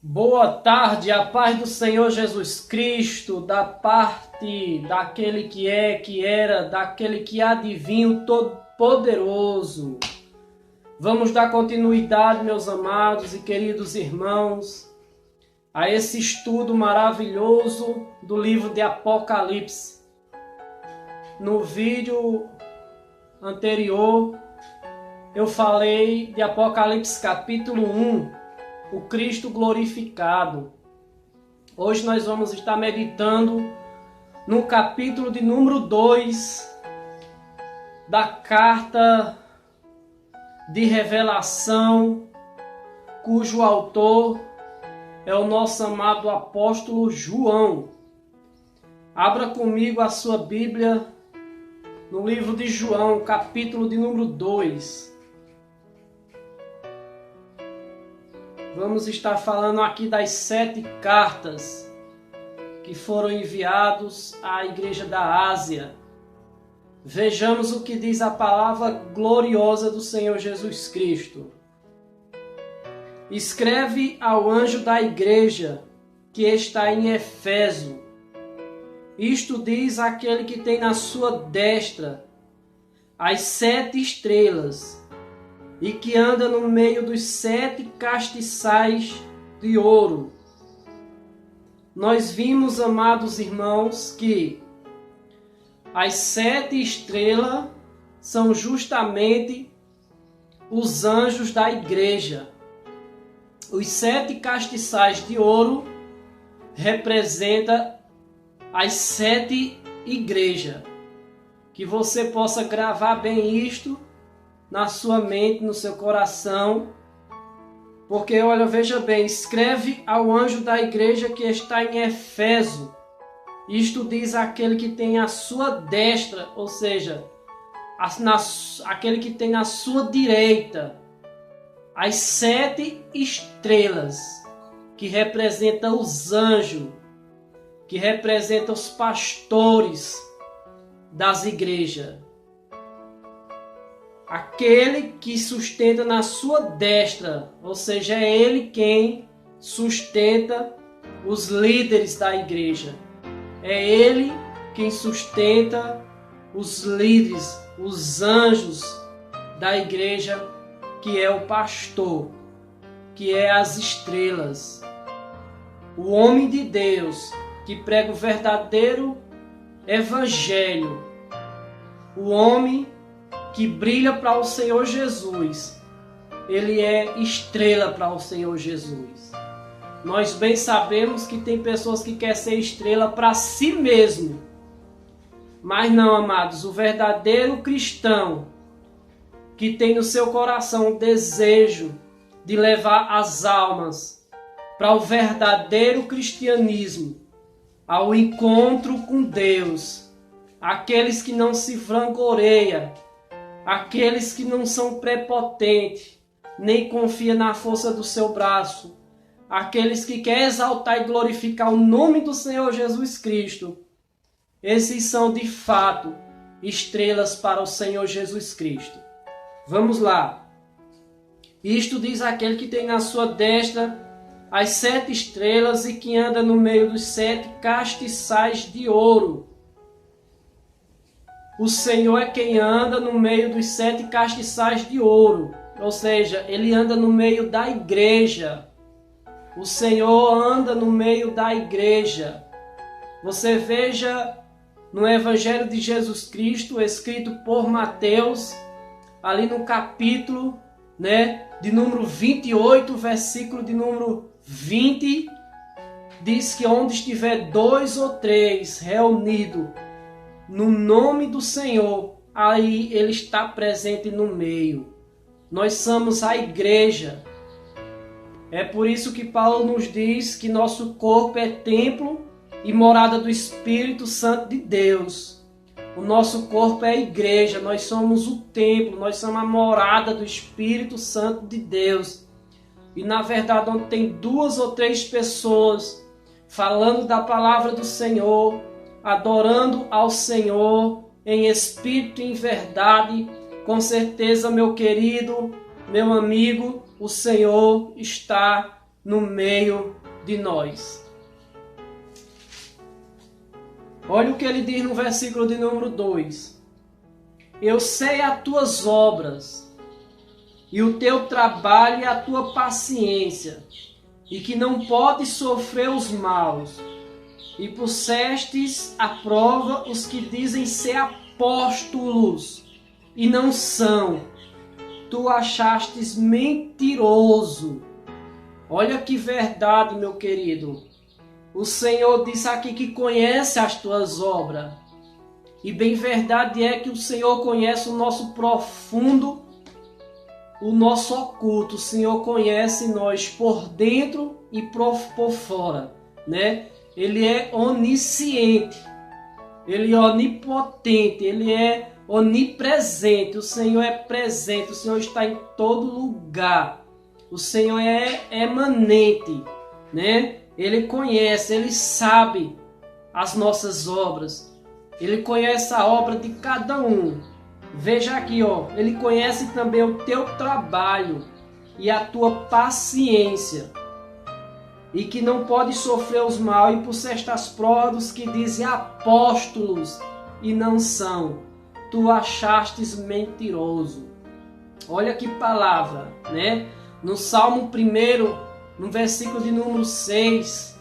Boa tarde, a paz do Senhor Jesus Cristo, da parte daquele que é, que era, daquele que há de vir, o Todo-Poderoso. Vamos dar continuidade, meus amados e queridos irmãos, a esse estudo maravilhoso do livro de Apocalipse. No vídeo anterior, eu falei de Apocalipse capítulo 1, o Cristo glorificado. Hoje nós vamos estar meditando no capítulo de número 2 da carta de revelação, cujo autor é o nosso amado apóstolo João. Abra comigo a sua Bíblia no livro de João, capítulo de número 2. Vamos estar falando aqui das 7 cartas que foram enviadas à igreja da Ásia. Vejamos o que diz a palavra gloriosa do Senhor Jesus Cristo. Escreve ao anjo da igreja que está em Éfeso. Isto diz aquele que tem na sua destra as 7 estrelas e que anda no meio dos 7 castiçais de ouro. Nós vimos, amados irmãos, que as 7 estrelas são justamente os anjos da igreja. Os 7 castiçais de ouro representam as 7 igrejas. Que você possa gravar bem isto na sua mente, no seu coração, porque, olha, veja bem, escreve ao anjo da igreja que está em Éfeso. Isto diz aquele que tem a sua destra, ou seja, aquele que tem na sua direita as 7 estrelas, que representam os anjos, que representam os pastores das igrejas. Aquele que sustenta na sua destra, ou seja, é ele quem sustenta os líderes da igreja. É ele quem sustenta os líderes, os anjos da igreja, que é o pastor, que é as estrelas. O homem de Deus que prega o verdadeiro evangelho. O homem que brilha para o Senhor Jesus, ele é estrela para o Senhor Jesus. Nós bem sabemos que tem pessoas que querem ser estrela para si mesmo. Mas não, amados, o verdadeiro cristão, que tem no seu coração o desejo de levar as almas para o verdadeiro cristianismo, ao encontro com Deus, aqueles que não se vangloreiam, aqueles que não são prepotentes, nem confiam na força do seu braço, aqueles que querem exaltar e glorificar o nome do Senhor Jesus Cristo, esses são de fato estrelas para o Senhor Jesus Cristo. Vamos lá. Isto diz aquele que tem na sua destra as 7 estrelas e que anda no meio dos 7 castiçais de ouro. O Senhor é quem anda no meio dos 7 castiçais de ouro. Ou seja, ele anda no meio da igreja. O Senhor anda no meio da igreja. Você veja no Evangelho de Jesus Cristo, escrito por Mateus, ali no capítulo, de número 28, versículo de número 20, diz que onde estiver 2 ou 3 reunidos no nome do Senhor, aí ele está presente no meio. Nós somos a igreja. É por isso que Paulo nos diz que nosso corpo é templo e morada do Espírito Santo de Deus. O nosso corpo é a igreja, nós somos o templo, nós somos a morada do Espírito Santo de Deus. E na verdade, onde tem 2 ou 3 pessoas falando da palavra do Senhor, adorando ao Senhor em espírito e em verdade, com certeza, meu querido, meu amigo, o Senhor está no meio de nós. Olha o que ele diz no versículo de número 2. Eu sei as tuas obras, e o teu trabalho e a tua paciência, e que não podes sofrer os maus, e pusestes à prova os que dizem ser apóstolos, e não são. Tu achastes mentiroso. Olha que verdade, meu querido. O Senhor disse aqui que conhece as tuas obras. E bem verdade é que o Senhor conhece o nosso profundo, o nosso oculto. O Senhor conhece nós por dentro e por fora, né? Ele é onisciente, Ele é onipotente, Ele é onipresente. O Senhor é presente, o Senhor está em todo lugar. O Senhor é emanente, né? Ele conhece, Ele sabe as nossas obras. Ele conhece a obra de cada um. Veja aqui, ó, Ele conhece também o teu trabalho e a tua paciência, e que não pode sofrer os mal, e puseste as provas dos que dizem apóstolos e não são. Tu achastes mentiroso. Olha que palavra, né? No Salmo 1, no versículo de número 6,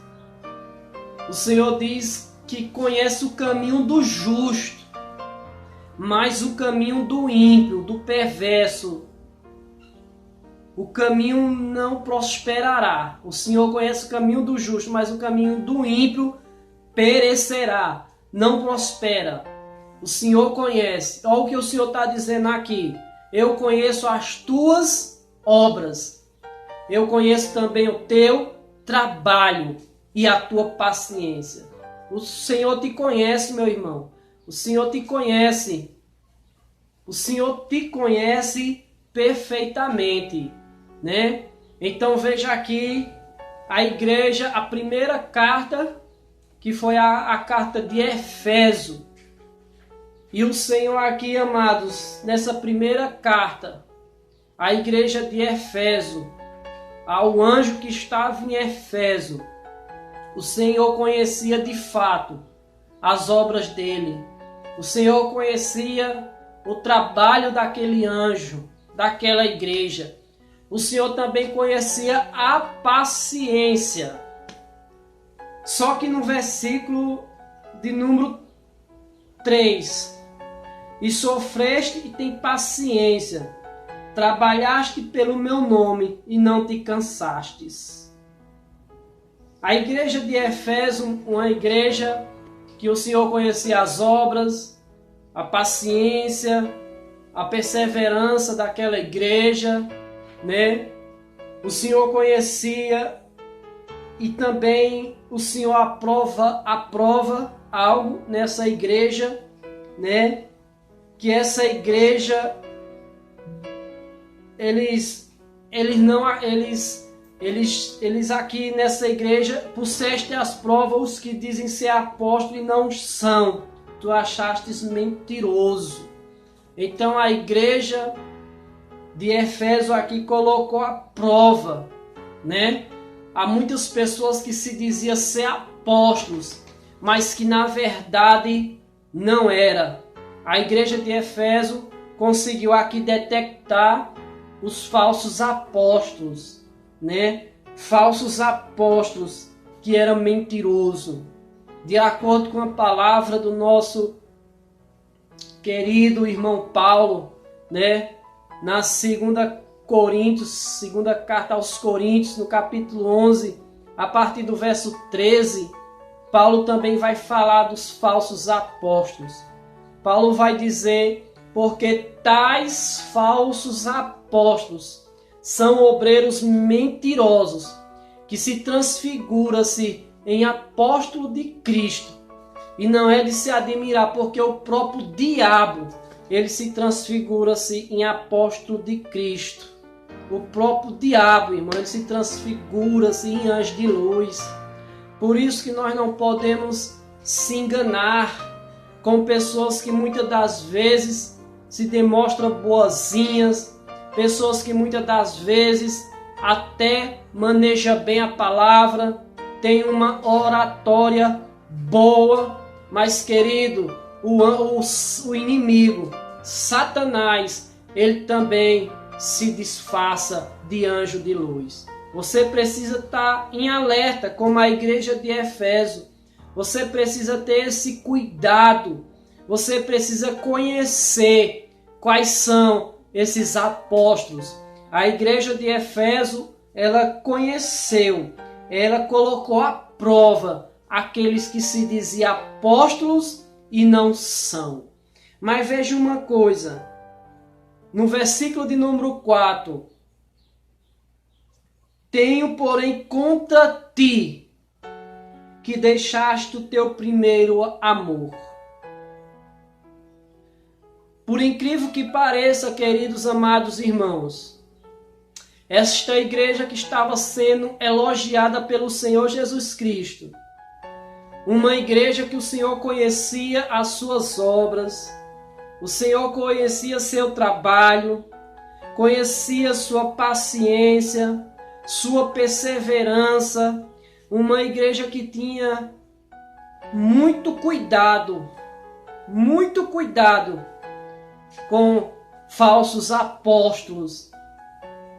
o Senhor diz que conhece o caminho do justo, mas o caminho do ímpio, do perverso, o caminho não prosperará. O Senhor conhece o caminho do justo, mas o caminho do ímpio perecerá, não prospera. O Senhor conhece. Olha o que o Senhor está dizendo aqui. Eu conheço as tuas obras. Eu conheço também o teu trabalho e a tua paciência. O Senhor te conhece, meu irmão. O Senhor te conhece. O Senhor te conhece perfeitamente, né? Então veja aqui a igreja, a primeira carta, que foi a carta de Éfeso. E o Senhor aqui, amados, nessa primeira carta, a igreja de Éfeso, ao anjo que estava em Éfeso, o Senhor conhecia de fato as obras dele. O Senhor conhecia o trabalho daquele anjo, daquela igreja. O Senhor também conhecia a paciência. Só que no versículo de número 3, e sofreste e tem paciência, trabalhaste pelo meu nome e não te cansastes. A igreja de Éfeso, uma igreja que o Senhor conhecia as obras, a paciência, a perseverança daquela igreja, né? O Senhor conhecia, e também o Senhor aprova algo nessa igreja, né? Que essa igreja, eles aqui nessa igreja puseste as provas os que dizem ser apóstolos e não são. Tu achastes mentiroso. Então a igreja de Éfeso aqui colocou a prova, né? Há muitas pessoas que se diziam ser apóstolos, mas que na verdade não era. A igreja de Éfeso conseguiu aqui detectar os falsos apóstolos, né? Falsos apóstolos que eram mentirosos. De acordo com a palavra do nosso querido irmão Paulo, né? Na segunda carta aos Coríntios, no capítulo 11, a partir do verso 13, Paulo também vai falar dos falsos apóstolos. Paulo vai dizer: porque tais falsos apóstolos são obreiros mentirosos, que se transfigura-se em apóstolo de Cristo. E não é de se admirar, porque o próprio diabo, ele se transfigura-se em apóstolo de Cristo. O próprio diabo, irmão, ele se transfigura-se em anjo de luz. Por isso que nós não podemos se enganar com pessoas que muitas das vezes se demonstram boazinhas, pessoas que muitas das vezes até maneja bem a palavra, tem uma oratória boa, mas querido, o inimigo, Satanás, ele também se disfarça de anjo de luz. Você precisa estar em alerta, como a igreja de Éfeso. Você precisa ter esse cuidado. Você precisa conhecer quais são esses apóstolos. A igreja de Éfeso, ela conheceu, ela colocou à prova aqueles que se diziam apóstolos e não são. Mas veja uma coisa, no versículo de número 4, tenho, porém, contra ti que deixaste o teu primeiro amor. Por incrível que pareça, queridos amados irmãos, esta igreja que estava sendo elogiada pelo Senhor Jesus Cristo, uma igreja que o Senhor conhecia as suas obras, o Senhor conhecia seu trabalho, conhecia sua paciência, sua perseverança, uma igreja que tinha muito cuidado com falsos apóstolos.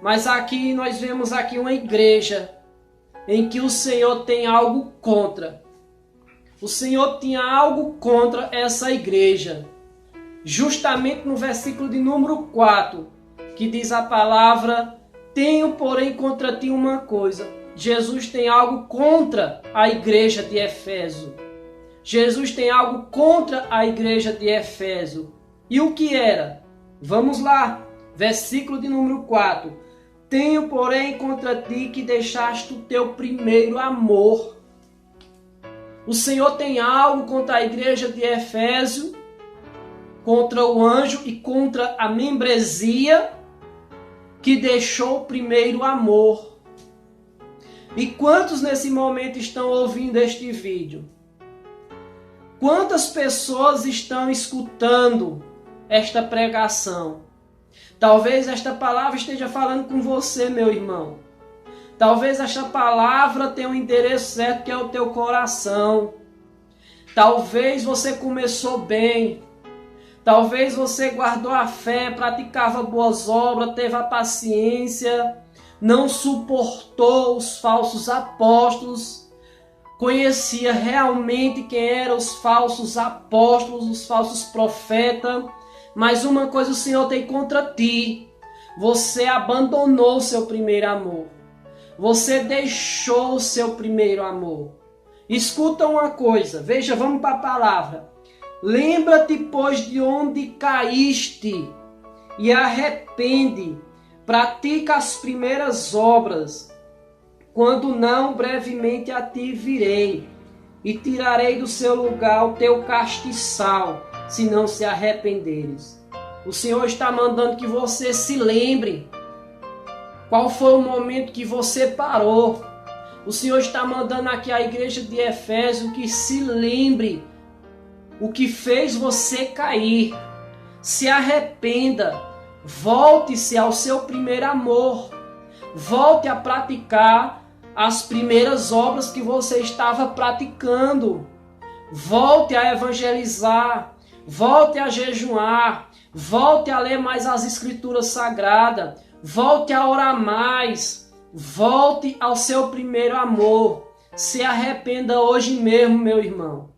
Mas aqui nós vemos aqui uma igreja em que o Senhor tem algo contra. O Senhor tinha algo contra essa igreja. Justamente no versículo de número 4, que diz a palavra: tenho, porém, contra ti uma coisa. Jesus tem algo contra a igreja de Éfeso. Jesus tem algo contra a igreja de Éfeso. E o que era? Vamos lá, versículo de número 4. Tenho, porém, contra ti que deixaste o teu primeiro amor. O Senhor tem algo contra a igreja de Éfeso, contra o anjo e contra a membresia que deixou o primeiro amor. E quantos nesse momento estão ouvindo este vídeo? Quantas pessoas estão escutando esta pregação? Talvez esta palavra esteja falando com você, meu irmão. Talvez esta palavra tenha um endereço certo, que é o teu coração. Talvez você começou bem. Talvez você guardou a fé, praticava boas obras, teve a paciência, não suportou os falsos apóstolos, conhecia realmente quem eram os falsos apóstolos, os falsos profetas. Mas uma coisa o Senhor tem contra ti: você abandonou o seu primeiro amor. Você deixou o seu primeiro amor. Escuta uma coisa, veja, vamos para a palavra. Lembra-te, pois, de onde caíste e arrepende, pratica as primeiras obras. Quando não, brevemente a ti virei e tirarei do seu lugar o teu castiçal, se não se arrependeres. O Senhor está mandando que você se lembre qual foi o momento que você parou. O Senhor está mandando aqui à igreja de Éfeso que se lembre o que fez você cair. Se arrependa, volte-se ao seu primeiro amor, volte a praticar as primeiras obras que você estava praticando, volte a evangelizar, volte a jejuar, volte a ler mais as escrituras sagradas, volte a orar mais, volte ao seu primeiro amor. Se arrependa hoje mesmo, meu irmão.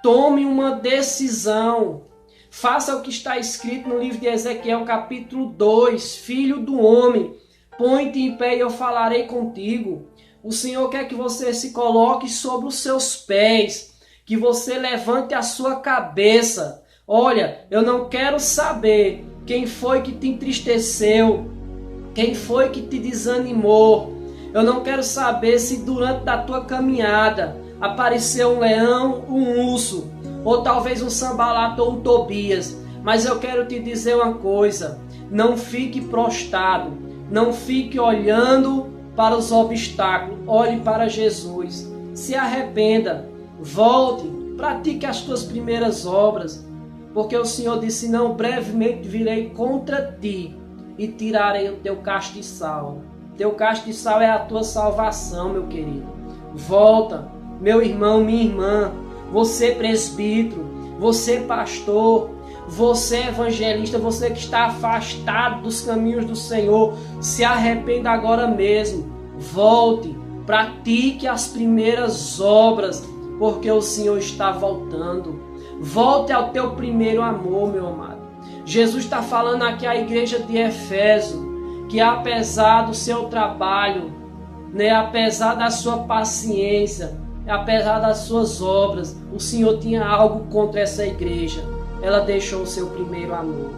Tome uma decisão. Faça o que está escrito no livro de Ezequiel, capítulo 2. Filho do homem, põe-te em pé e eu falarei contigo. O Senhor quer que você se coloque sobre os seus pés, que você levante a sua cabeça. Olha, eu não quero saber quem foi que te entristeceu, quem foi que te desanimou. Eu não quero saber se durante a tua caminhada apareceu um leão, um urso, ou talvez um Sanbalate ou um Tobias. Mas eu quero te dizer uma coisa: não fique prostrado, não fique olhando para os obstáculos, olhe para Jesus. Se arrependa, volte, pratique as tuas primeiras obras, porque o Senhor disse: não, brevemente virei contra ti e tirarei o teu castiçal. teu cacho de sal é a tua salvação, meu querido. Volta, meu irmão, minha irmã, você presbítero, você pastor, você evangelista, você que está afastado dos caminhos do Senhor, se arrependa agora mesmo. Volte, pratique as primeiras obras, porque o Senhor está voltando. Volte ao teu primeiro amor, meu amado. Jesus está falando aqui à igreja de Éfeso, que apesar do seu trabalho, apesar da sua paciência, apesar das suas obras, o Senhor tinha algo contra essa igreja. Ela deixou o seu primeiro amor.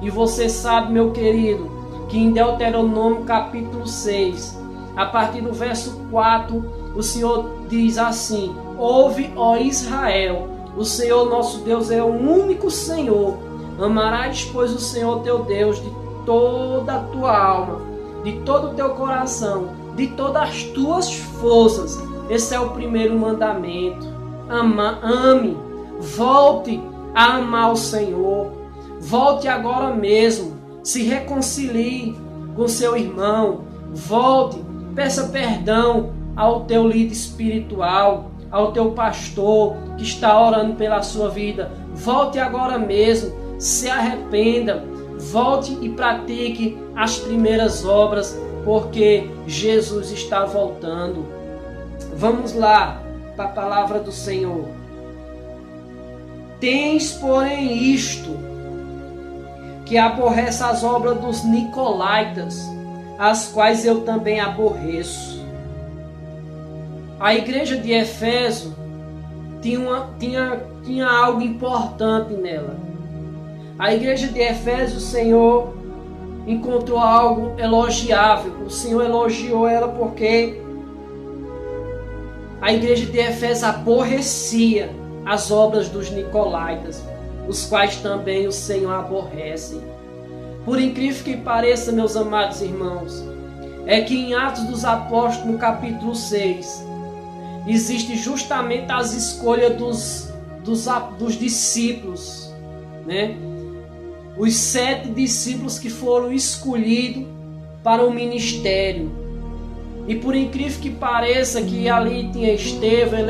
E você sabe, meu querido, que em Deuteronômio capítulo 6, a partir do verso 4, o Senhor diz assim: ouve, ó Israel, o Senhor nosso Deus é o único Senhor. Amarás, pois, o Senhor teu Deus de toda a tua alma, de todo o teu coração, de todas as tuas forças. Esse é o primeiro mandamento. Ame, volte a amar o Senhor. Volte agora mesmo, se reconcilie com seu irmão. Volte, peça perdão ao teu líder espiritual, ao teu pastor que está orando pela sua vida. Volte agora mesmo, se arrependa, volte e pratique as primeiras obras, porque Jesus está voltando. Vamos lá para a palavra do Senhor. Tens, porém, isto, que aborrece as obras dos nicolaítas, as quais eu também aborreço. A igreja de Éfeso tinha algo importante nela. A igreja de Éfeso, o Senhor encontrou algo elogiável. O Senhor elogiou ela porque a igreja de Éfeso aborrecia as obras dos nicolaítas, os quais também o Senhor aborrece. Por incrível que pareça, meus amados irmãos, é que em Atos dos Apóstolos, no capítulo 6, existe justamente as escolhas dos discípulos, Os 7 discípulos que foram escolhidos para o ministério. E por incrível que pareça, que ali tinha Estevão,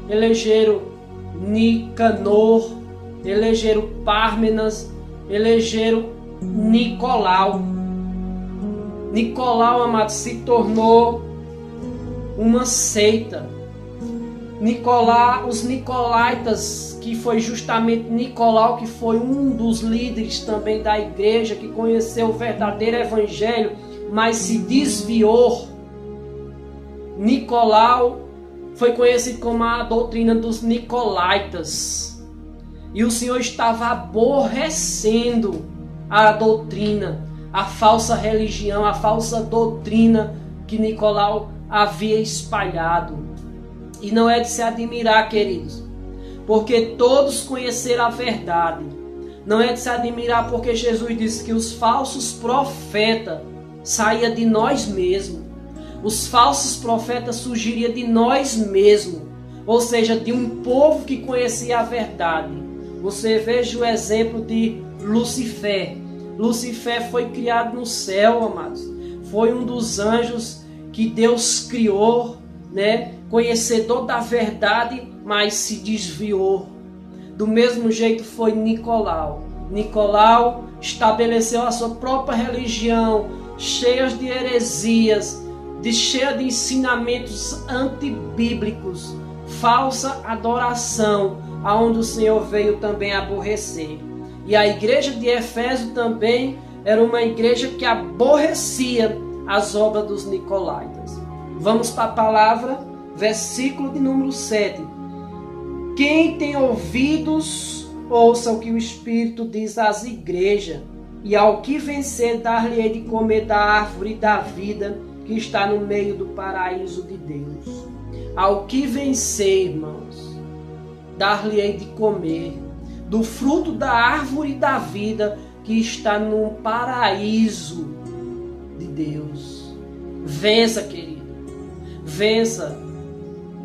elegeram Nicanor, elegeram Pármenas, elegeram Nicolau. Nicolau, amado, se tornou uma seita. Os nicolaítas, que foi justamente Nicolau, que foi um dos líderes também da igreja, que conheceu o verdadeiro evangelho, mas se desviou. Nicolau foi conhecido como a doutrina dos nicolaítas. E o Senhor estava aborrecendo a doutrina, a falsa religião, a falsa doutrina que Nicolau havia espalhado. E não é de se admirar, queridos, porque todos conheceram a verdade. Não é de se admirar porque Jesus disse que os falsos profetas saíam de nós mesmos. Os falsos profetas surgiriam de nós mesmos, ou seja, de um povo que conhecia a verdade. Você veja o exemplo de Lucifer. Lucifer foi criado no céu, amados. Foi um dos anjos que Deus criou, conhecedor da verdade, mas se desviou. Do mesmo jeito foi Nicolau. Nicolau estabeleceu a sua própria religião, cheia de heresias, cheia de ensinamentos antibíblicos, falsa adoração, aonde o Senhor veio também aborrecer. E a igreja de Éfeso também era uma igreja que aborrecia as obras dos nicolaítas. Vamos para a palavra, versículo de número 7. Quem tem ouvidos, ouça o que o Espírito diz às igrejas, e ao que vencer, dar-lhe-ei de comer da árvore da vida que está no meio do paraíso de Deus. Ao que vencer, irmãos, dar-lhe-ei de comer do fruto da árvore da vida que está no paraíso de Deus. Vença, querido. Vença.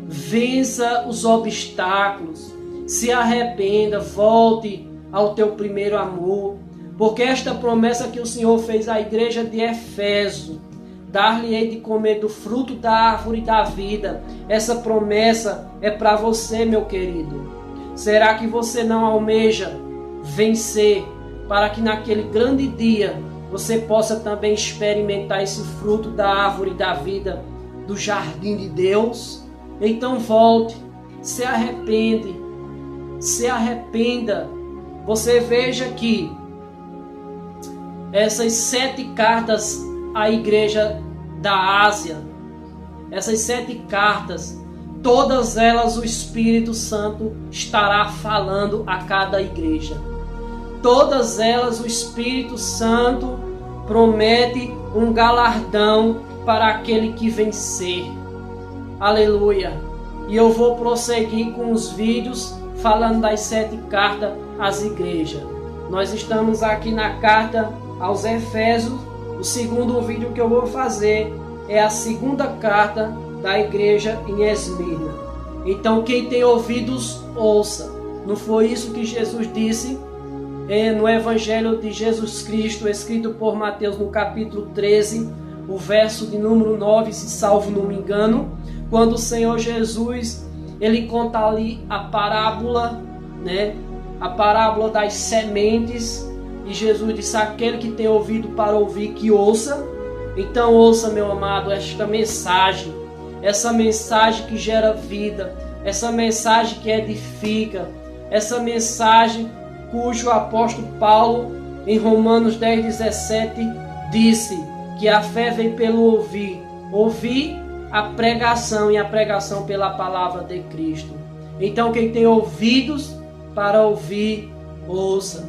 Vença os obstáculos. Se arrependa. Volte ao teu primeiro amor. Porque esta promessa que o Senhor fez à igreja de Éfeso, dar-lhe-ei de comer do fruto da árvore da vida, essa promessa é para você, meu querido. Será que você não almeja vencer para que naquele grande dia você possa também experimentar esse fruto da árvore da vida, do jardim de Deus? Então volte, se arrepende, se arrependa. Você veja que essas 7 cartas à igreja da Ásia, essas 7 cartas, todas elas o Espírito Santo estará falando a cada igreja. Todas elas o Espírito Santo promete um galardão para aquele que vencer. Aleluia! E eu vou prosseguir com os vídeos falando das 7 cartas às igrejas. Nós estamos aqui na carta aos Efésios. O segundo vídeo que eu vou fazer é a segunda carta da igreja em Esmirna. Então quem tem ouvidos, ouça. Não foi isso que Jesus disse no Evangelho de Jesus Cristo, escrito por Mateus no capítulo 13, o verso de número 9, se salvo não me engano, quando o Senhor Jesus, ele conta ali a parábola, né? A parábola das sementes, e Jesus disse: aquele que tem ouvido para ouvir, que ouça. Então ouça, meu amado, esta mensagem, essa mensagem que gera vida, essa mensagem que edifica, essa mensagem cujo apóstolo Paulo, em Romanos 10:17, disse que a fé vem pelo ouvir, ouvir a pregação, e a pregação pela palavra de Cristo. Então quem tem ouvidos para ouvir, ouça.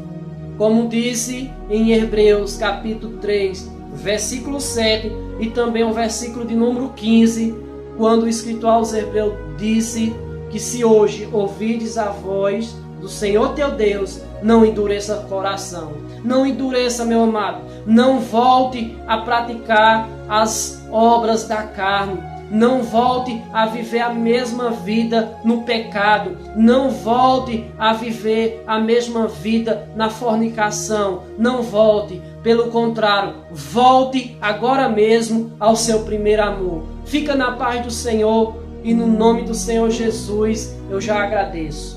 Como disse em Hebreus capítulo 3, versículo 7, e também o versículo de número 15, quando o escritor aos Hebreus disse que se hoje ouvides a voz do Senhor teu Deus, não endureça o coração. Não endureça, meu amado. Não volte a praticar as obras da carne. Não volte a viver a mesma vida no pecado. Não volte a viver a mesma vida na fornicação. Não volte. Pelo contrário, volte agora mesmo ao seu primeiro amor. Fica na paz do Senhor e no nome do Senhor Jesus eu já agradeço.